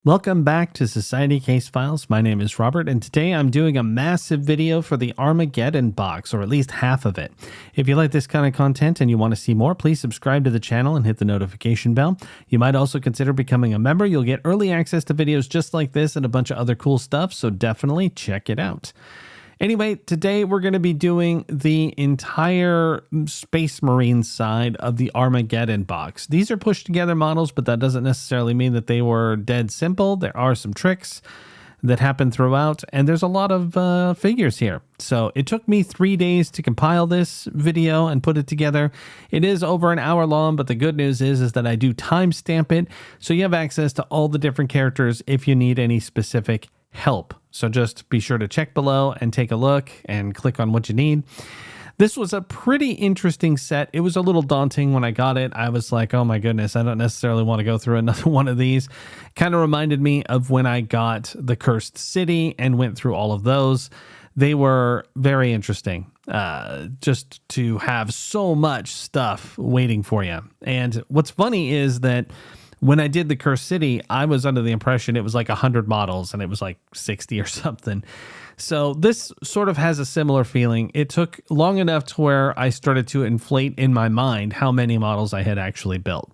Welcome back to Society Case Files. My name is Robert, and today I'm doing a massive video for the Armageddon box, or at least half of it. If you like this kind of content and you want to see more, please subscribe to the channel and hit the notification bell. You might also consider becoming a member. You'll get early access to videos just like this and a bunch of other cool stuff, so definitely check it out. Anyway, today we're going to be doing the entire Space Marine side of the Armageddon box. These are pushed together models, but that doesn't necessarily mean that they were dead simple. There are some tricks that happen throughout, and there's a lot of figures here. So it took me 3 days to compile this video and put it together. It is over an hour long, but the good news is that I do timestamp it, so you have access to all the different characters if you need any specific help. So just be sure to check below and take a look and click on what you need. This was a pretty interesting set. It was a little daunting when I got it. I was like, oh my goodness, I don't necessarily want to go through another one of these. Kind of reminded me of when I got the Cursed City and went through all of those. They were very interesting, just to have so much stuff waiting for you. And what's funny is that when I did the Cursed City, I was under the impression it was like 100 models and it was like 60 or something. So this sort of has a similar feeling. It took long enough to where I started to inflate in my mind how many models I had actually built.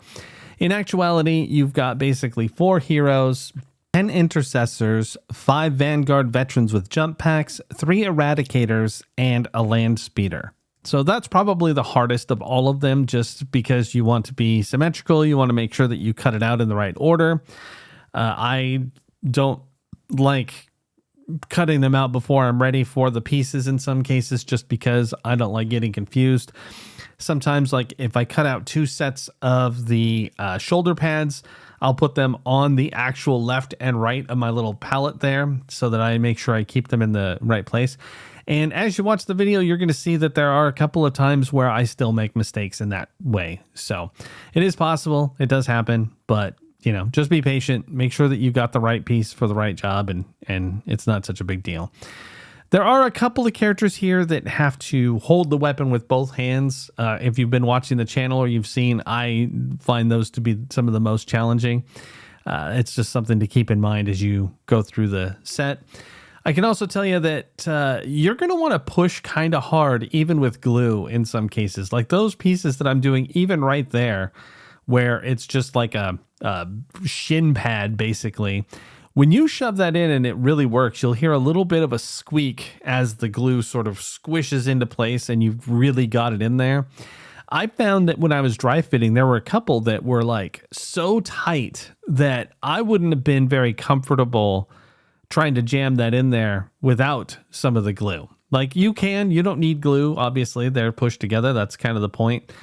In actuality, you've got basically 4 heroes, 10 Intercessors, 5 Vanguard veterans with jump packs, 3 Eradicators, and a land speeder. So that's probably the hardest of all of them, just because you want to be symmetrical. You want to make sure that you cut it out in the right order. I don't like cutting them out before I'm ready for the pieces in some cases, just because I don't like getting confused. Sometimes, like if I cut out 2 sets of the shoulder pads, I'll put them on the actual left and right of my little palette there so that I make sure I keep them in the right place. And as you watch the video, you're going to see that there are a couple of times where I still make mistakes in that way. So it is possible. It does happen. But, you know, just be patient. Make sure that you got the right piece for the right job, and it's not such a big deal. There are a couple of characters here that have to hold the weapon with both hands. If you've been watching the channel or you've seen, I find those to be some of the most challenging. It's just something to keep in mind as you go through the set. I can also tell you that you're going to want to push kind of hard, even with glue in some cases. Like those pieces that I'm doing, even right there, where it's just like a shin pad, basically. When you shove that in and it really works, you'll hear a little bit of a squeak as the glue sort of squishes into place and you've really got it in there. I found that when I was dry fitting, there were a couple that were like so tight that I wouldn't have been very comfortable trying to jam that in there without some of the glue. Like you don't need glue, obviously, they're pushed together. That's kind of the point.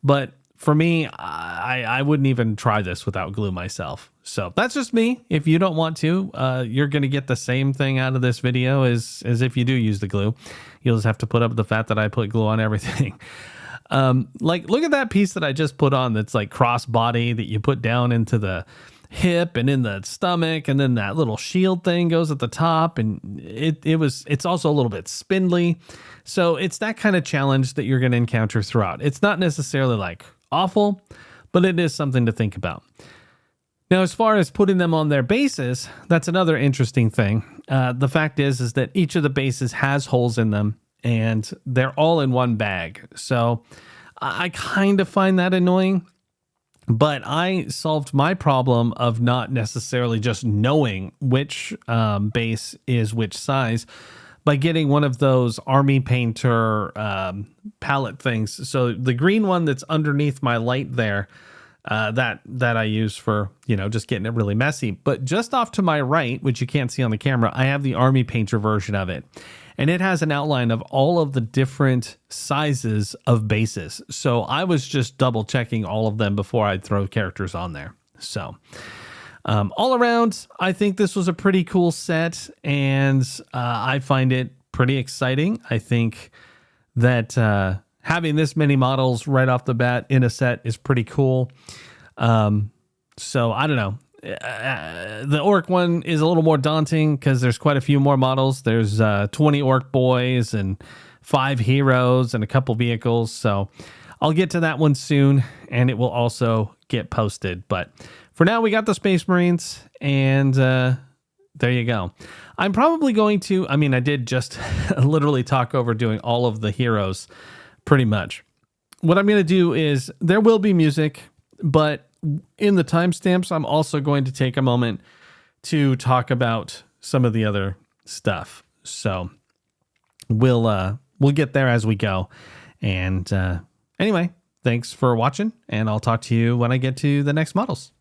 But for me, I wouldn't even try this without glue myself. So that's just me. If you don't want to, you're going to get the same thing out of this video as if you do use the glue. You'll just have to put up with the fact that I put glue on everything. Like, look at that piece that I just put on that's like cross body that you put down into the hip and in the stomach, and then that little shield thing goes at the top, and it's also a little bit spindly. So it's that kind of challenge that you're going to encounter throughout. It's not necessarily like awful, but it is something to think about. Now, as far as putting them on their bases, that's another interesting thing. The fact is that each of the bases has holes in them, and they're all in one bag. So I kind of find that annoying. But I solved my problem of not necessarily just knowing which base is which size by getting one of those army painter palette things. So the green one that's underneath my light there, that I use for, just getting it really messy. But just off to my right, which you can't see on the camera, I have the army painter version of it. And it has an outline of all of the different sizes of bases. So I was just double checking all of them before I'd throw characters on there. So all around, I think this was a pretty cool set, and I find it pretty exciting. I think that having this many models right off the bat in a set is pretty cool. So I don't know. The orc one is a little more daunting because there's quite a few more models. There's 20 orc boys and 5 heroes and a couple vehicles. So I'll get to that one soon, and it will also get posted. But for now, we got the Space Marines, and there you go. I'm probably going to, I did just literally talk over doing all of the heroes pretty much. What I'm going to do is there will be music, but in the timestamps, I'm also going to take a moment to talk about some of the other stuff. So we'll get there as we go. And anyway, thanks for watching, and I'll talk to you when I get to the next models.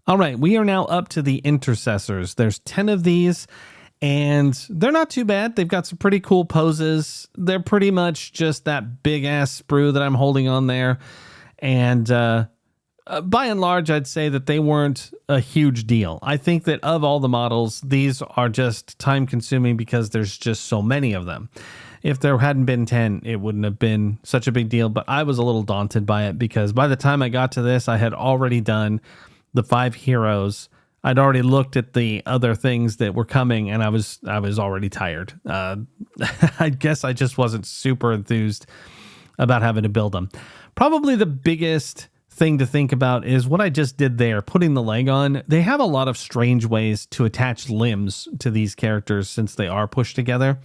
All right, we are now up to the Intercessors. There's 10 of these, and they're not too bad. They've got some pretty cool poses. They're pretty much just that big-ass sprue that I'm holding on there. And by and large, I'd say that they weren't a huge deal. I think that of all the models, these are just time-consuming because there's just so many of them. If there hadn't been 10, it wouldn't have been such a big deal, but I was a little daunted by it because by the time I got to this, I had already done the 5 heroes. I'd already looked at the other things that were coming, and I was already tired. I guess I just wasn't super enthused about having to build them. Probably the biggest thing to think about is what I just did there, putting the leg on. They have a lot of strange ways to attach limbs to these characters since they are pushed together.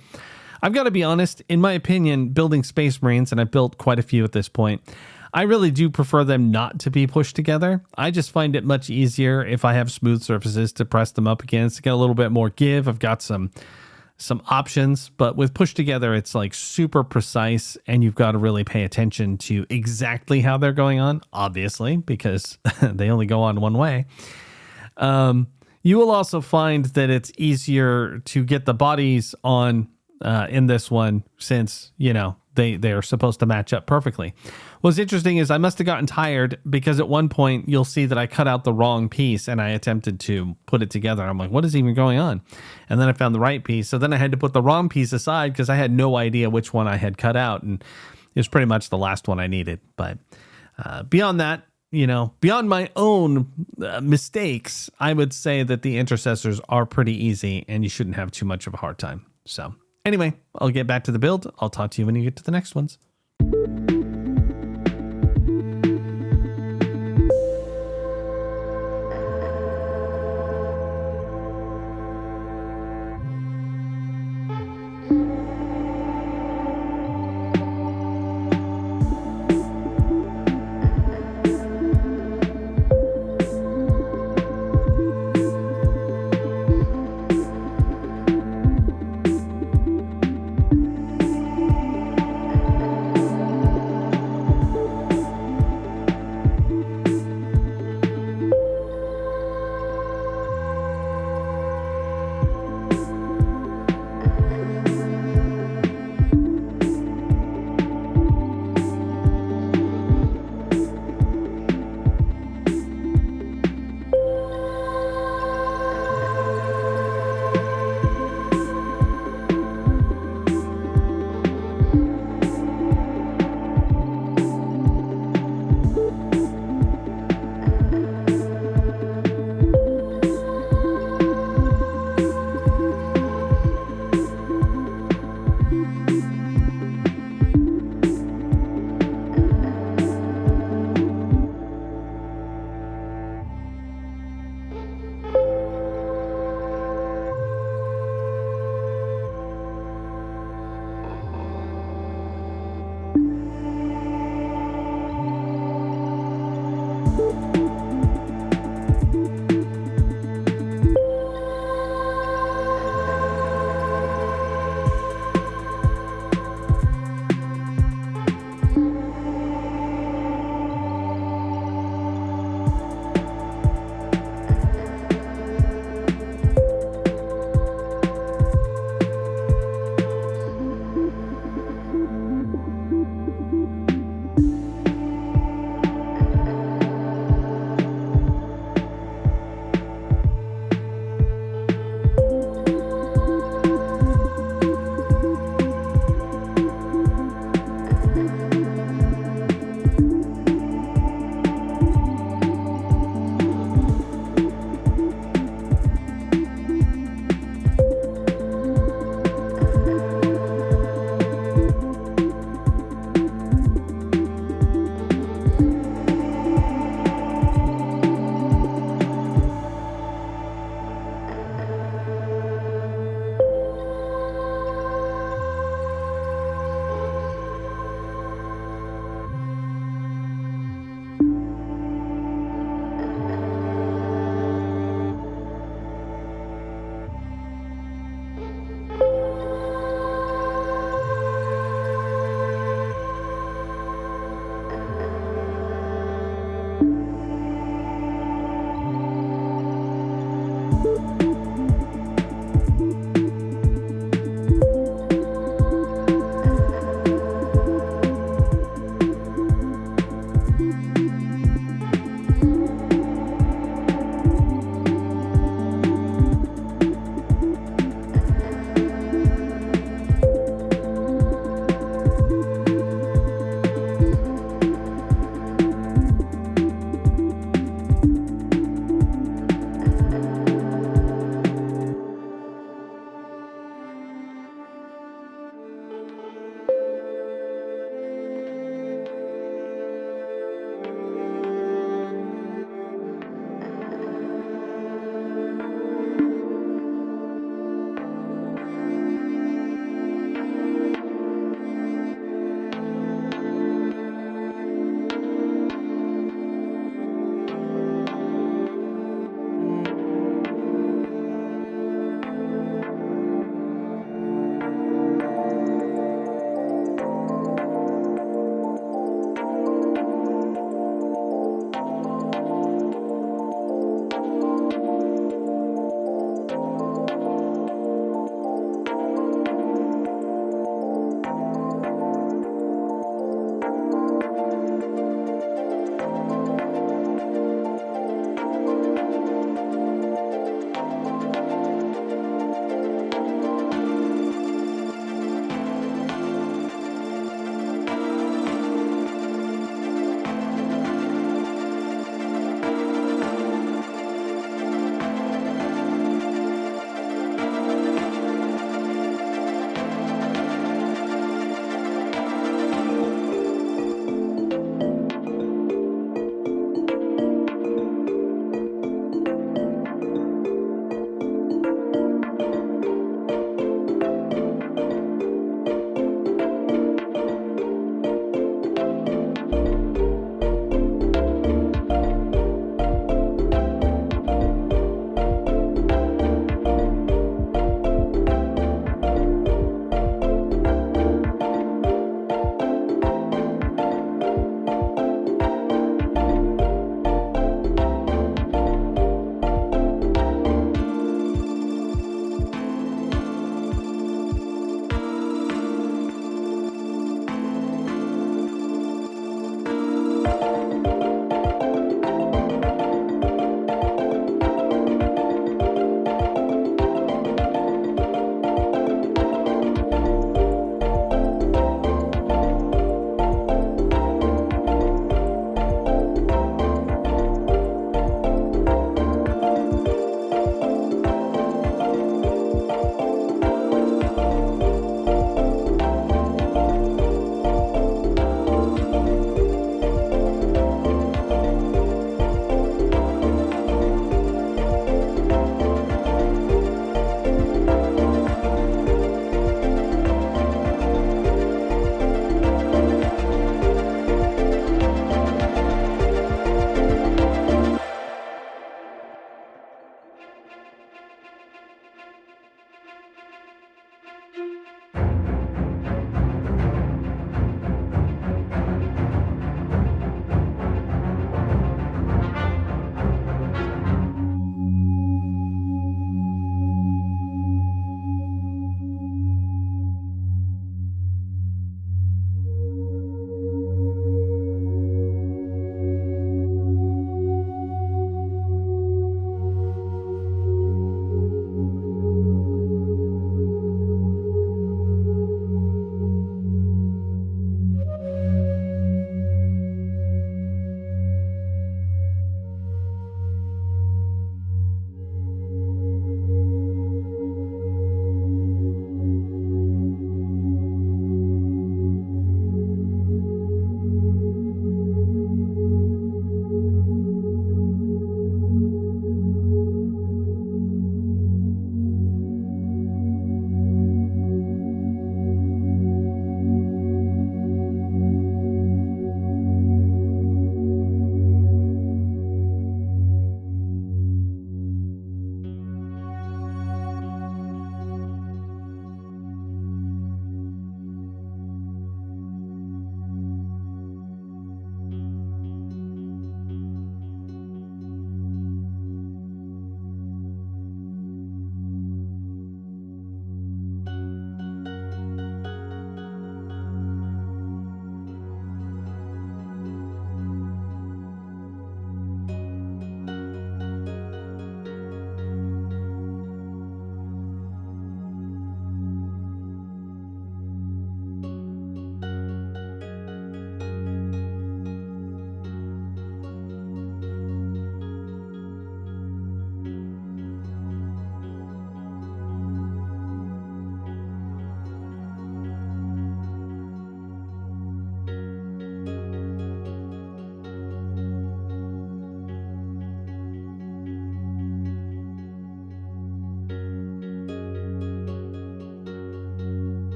I've got to be honest, in my opinion, building Space Marines, and I've built quite a few at this point, I really do prefer them not to be pushed together. I just find it much easier if I have smooth surfaces to press them up against to get a little bit more give. I've got some options, but with pushed together, it's like super precise, and you've got to really pay attention to exactly how they're going on, obviously, because they only go on one way. You will also find that it's easier to get the bodies on in this one since, you know, they're supposed to match up perfectly. What's interesting is I must have gotten tired because at one point you'll see that I cut out the wrong piece and I attempted to put it together. I'm like, what is even going on? And then I found the right piece. So then I had to put the wrong piece aside because I had no idea which one I had cut out. And it was pretty much the last one I needed. But beyond that, you know, beyond my own mistakes, I would say that the Intercessors are pretty easy and you shouldn't have too much of a hard time. So anyway, I'll get back to the build. I'll talk to you when you get to the next ones.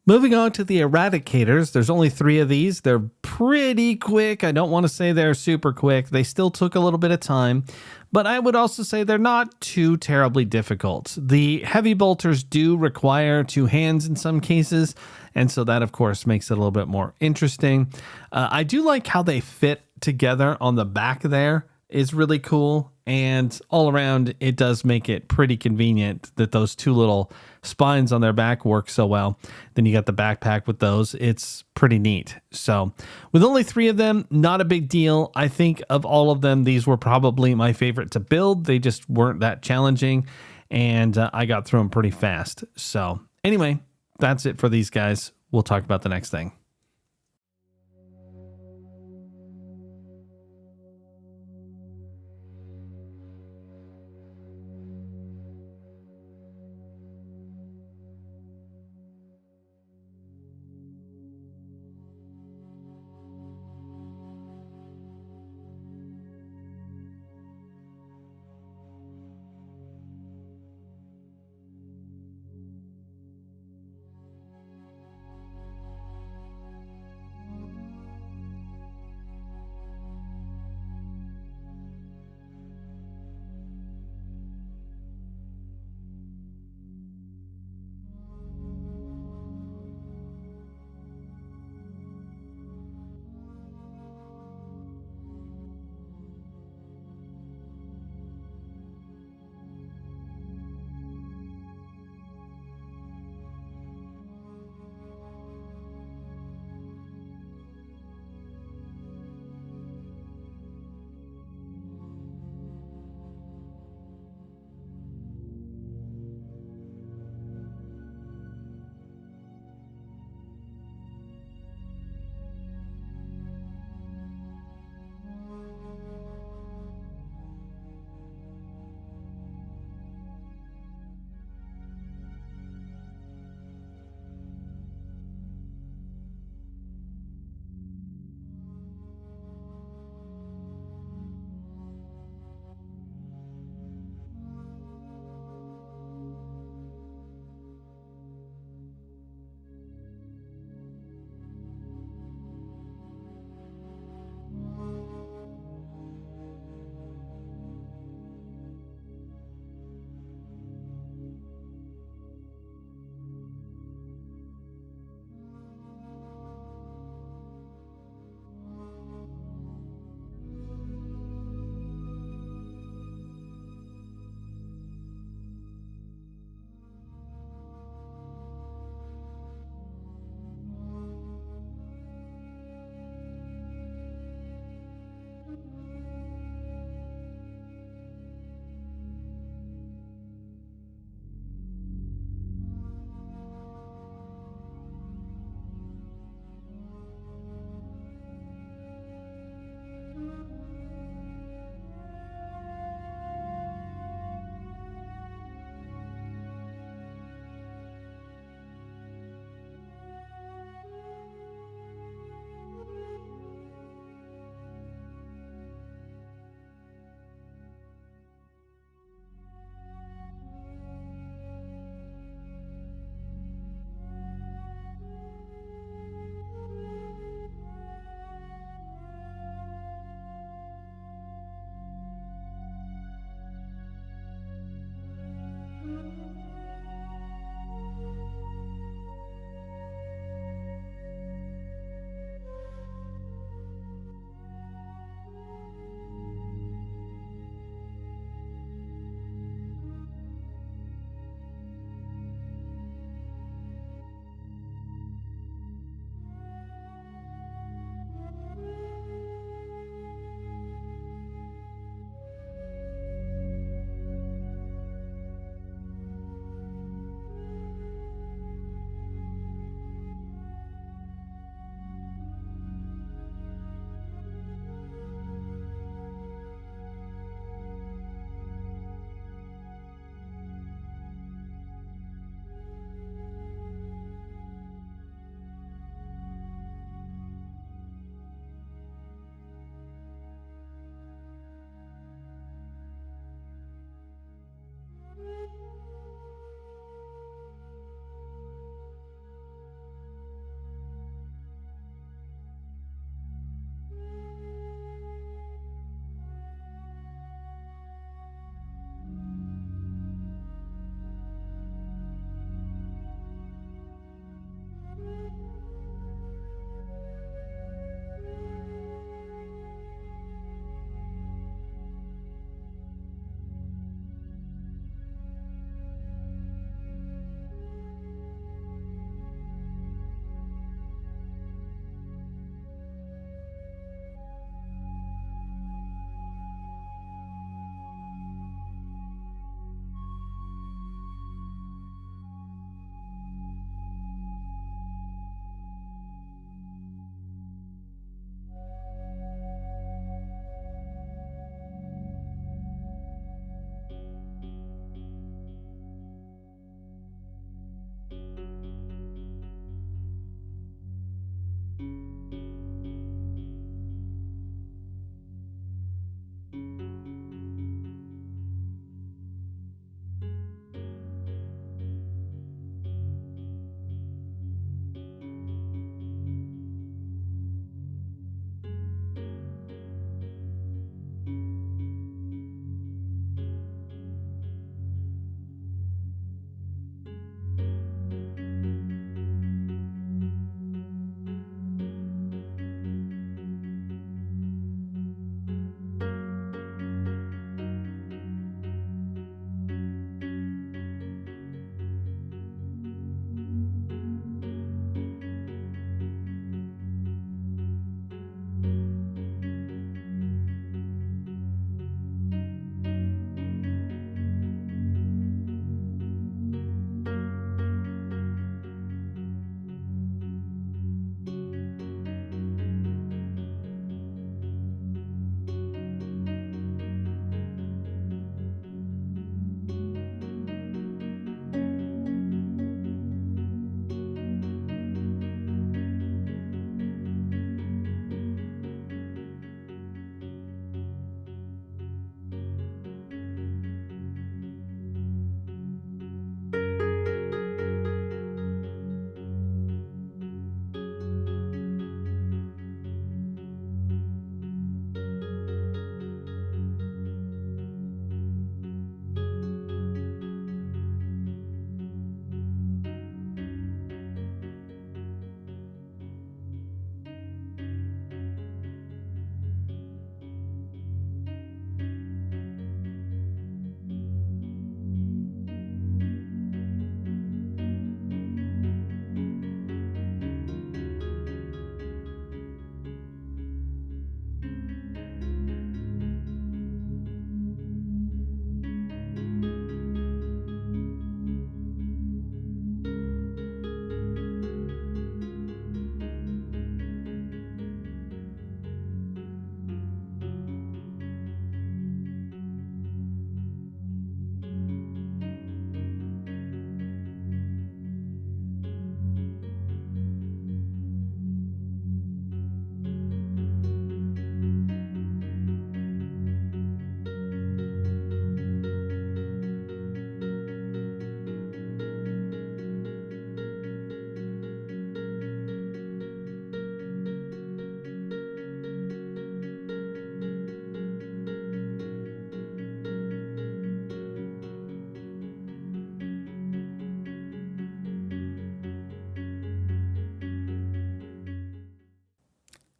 Moving on to the Eradicators, there's only 3 of these. They're pretty quick. I don't want to say they're super quick. They still took a little bit of time, but I would also say they're not too terribly difficult. The heavy bolters do require 2 hands in some cases, and so that, of course, makes it a little bit more interesting. I do like how they fit together on the back there. Is really cool, and all around it does make it pretty convenient that those 2 little spines on their back work so well. Then you got the backpack with those. It's pretty neat. So with only 3 of them, not a big deal. I think of all of them, these were probably my favorite to build. They just weren't that challenging, and I got through them pretty fast. So anyway, that's it for these guys. We'll talk about the next thing.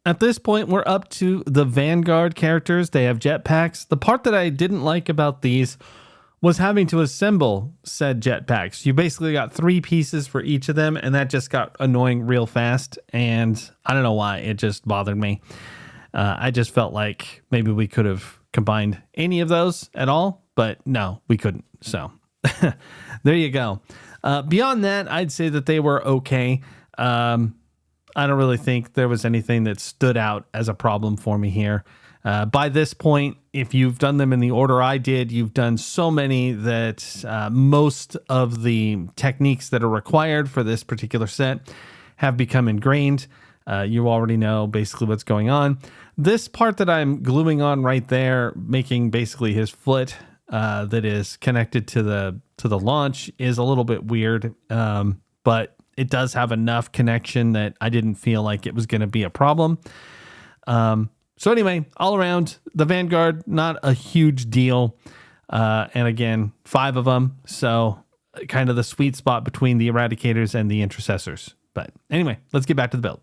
At this point, we're up to the Vanguard characters. They have jetpacks. The part that I didn't like about these was having to assemble said jetpacks. You basically got 3 pieces for each of them, and that just got annoying real fast. And I don't know why, it just bothered me. I just felt like maybe we could have combined any of those at all, but no, we couldn't. So there you go. Beyond that, I'd say that they were okay. I don't really think there was anything that stood out as a problem for me here. By this point, if you've done them in the order I did, you've done so many that most of the techniques that are required for this particular set have become ingrained. You already know basically what's going on. This part that I'm gluing on right there, making basically his foot that is connected to the launch, is a little bit weird, but it does have enough connection that I didn't feel like it was going to be a problem. So anyway, all around, the Vanguard, not a huge deal. And again, 5 of them. So kind of the sweet spot between the Eradicators and the Intercessors. But anyway, let's get back to the build.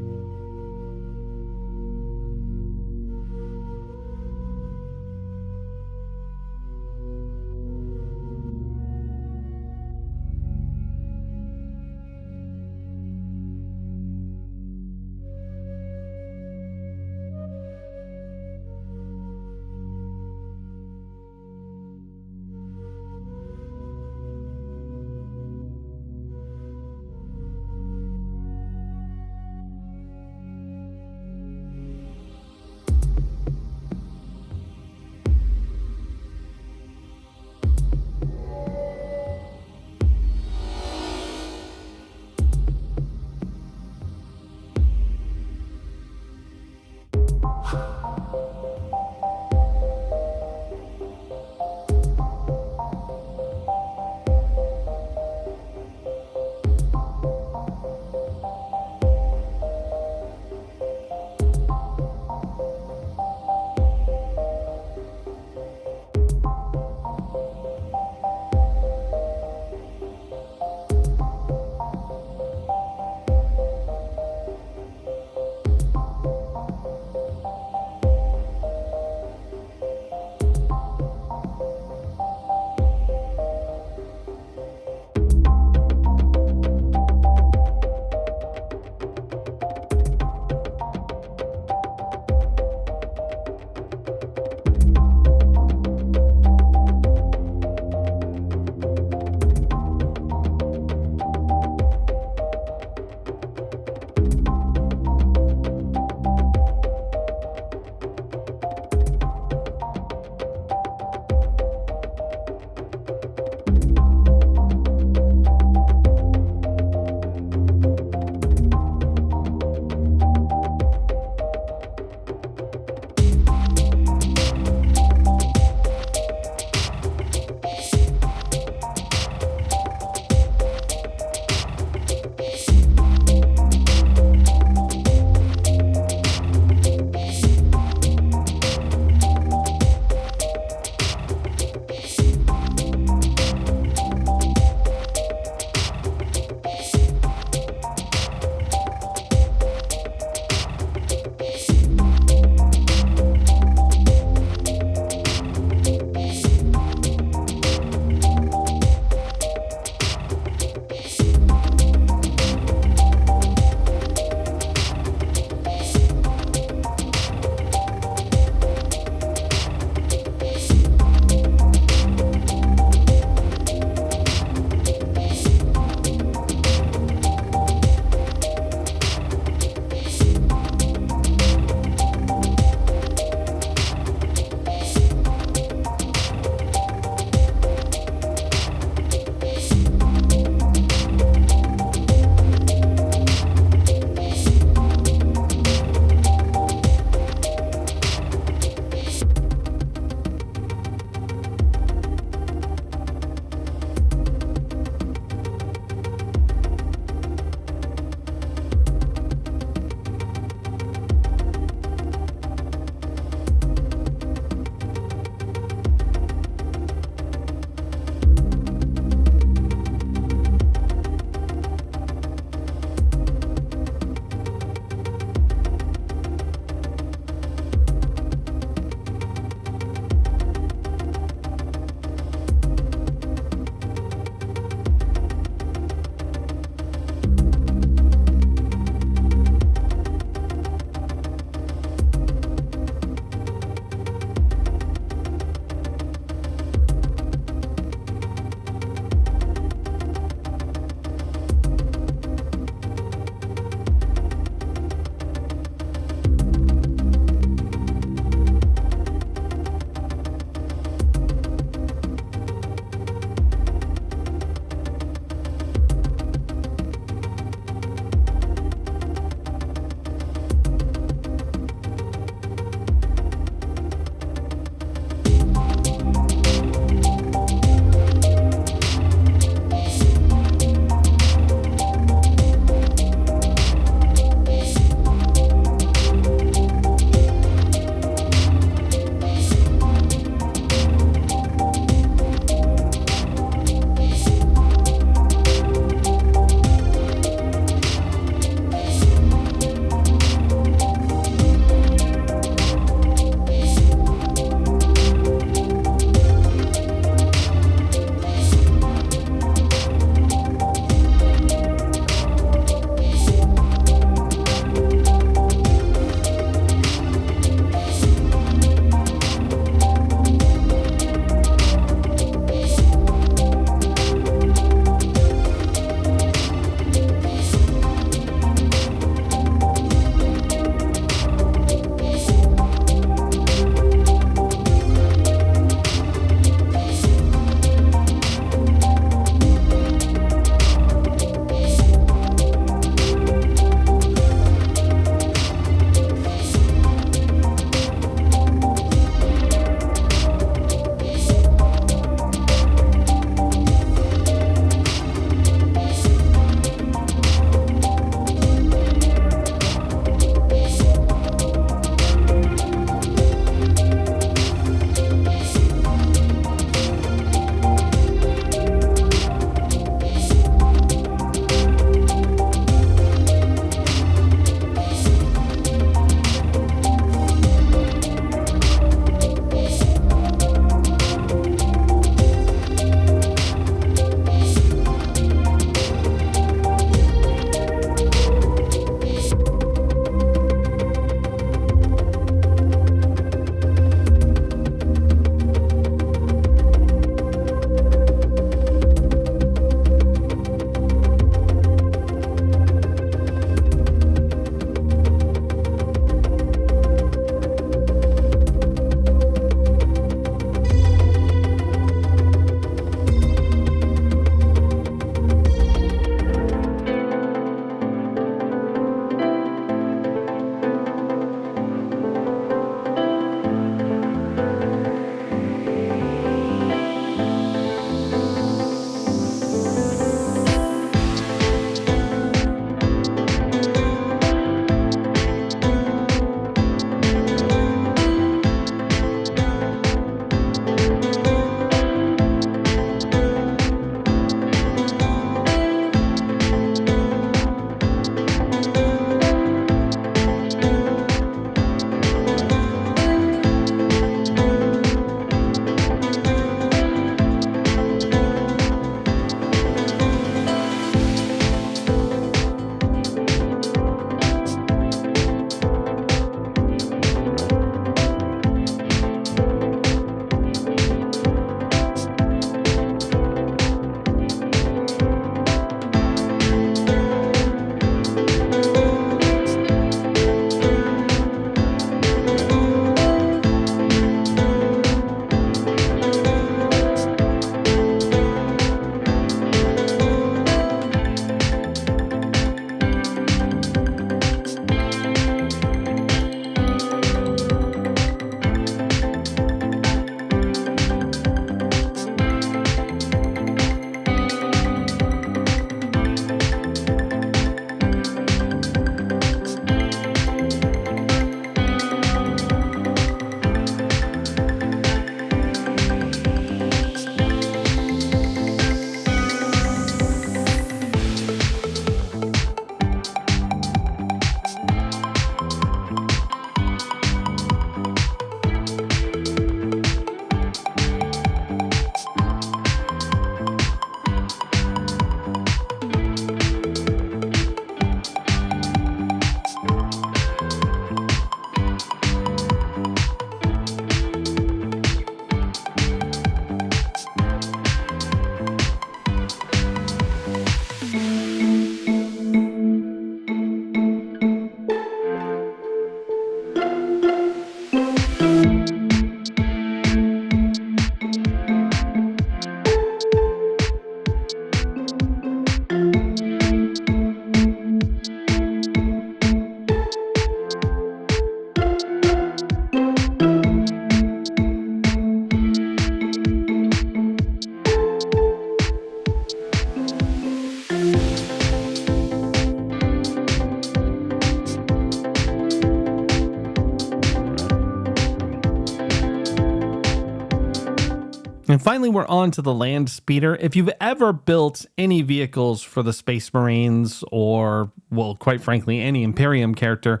And finally, we're on to the land speeder. If you've ever built any vehicles for the Space Marines or, well, quite frankly, any Imperium character,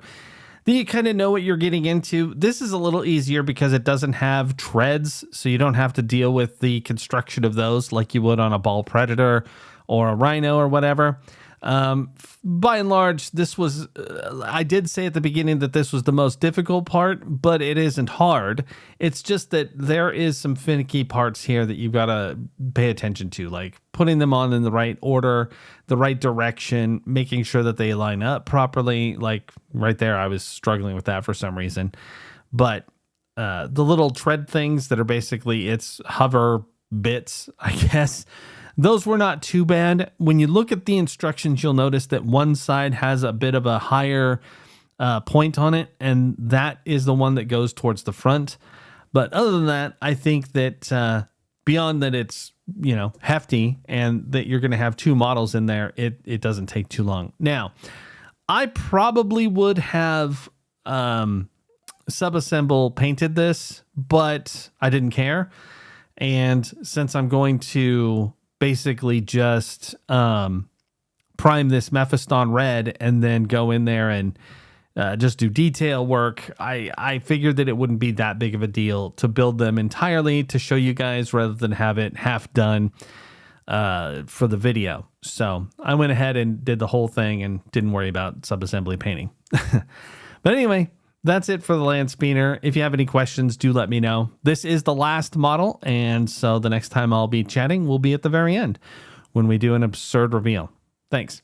then you kind of know what you're getting into. This is a little easier because it doesn't have treads, so you don't have to deal with the construction of those like you would on a Ball Predator or a Rhino or whatever. By and large, this was, I did say at the beginning that this was the most difficult part, but it isn't hard. It's just that there is some finicky parts here that you've got to pay attention to, like putting them on in the right order, the right direction, making sure that they line up properly. Like right there, I was struggling with that for some reason. But the little tread things that are basically its hover bits, I guess, those were not too bad. When you look at the instructions, you'll notice that one side has a bit of a higher point on it, and that is the one that goes towards the front. But other than that, I think that beyond that it's, you know, hefty and that you're going to have two models in there, it doesn't take too long. Now, I probably would have Subassemble painted this, but I didn't care. And since I'm going to basically just prime this Mephiston red and then go in there and just do detail work, I figured that it wouldn't be that big of a deal to build them entirely to show you guys rather than have it half done for the video. So I went ahead and did the whole thing and didn't worry about subassembly painting. But anyway, that's it for the land speeder. If you have any questions, do let me know. This is the last model, and so the next time I'll be chatting will be at the very end when we do an absurd reveal. Thanks.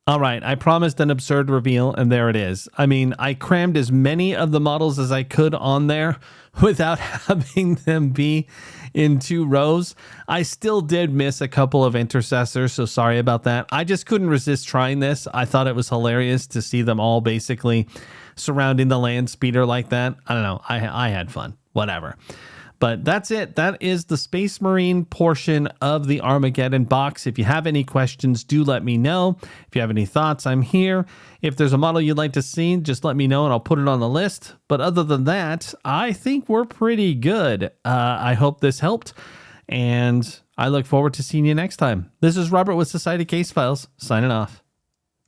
All right, I promised an absurd reveal, and there it is. I mean, I crammed as many of the models as I could on there without having them be in 2 rows. I still did miss a couple of Intercessors, so sorry about that. I just couldn't resist trying this. I thought it was hilarious to see them all basically surrounding the land speeder like that. I don't know. I had fun. Whatever. But that's it. That is the Space Marine portion of the Armageddon box. If you have any questions, do let me know. If you have any thoughts, I'm here. If there's a model you'd like to see, just let me know and I'll put it on the list. But other than that, I think we're pretty good. I hope this helped, and I look forward to seeing you next time. This is Robert with Society Case Files, signing off.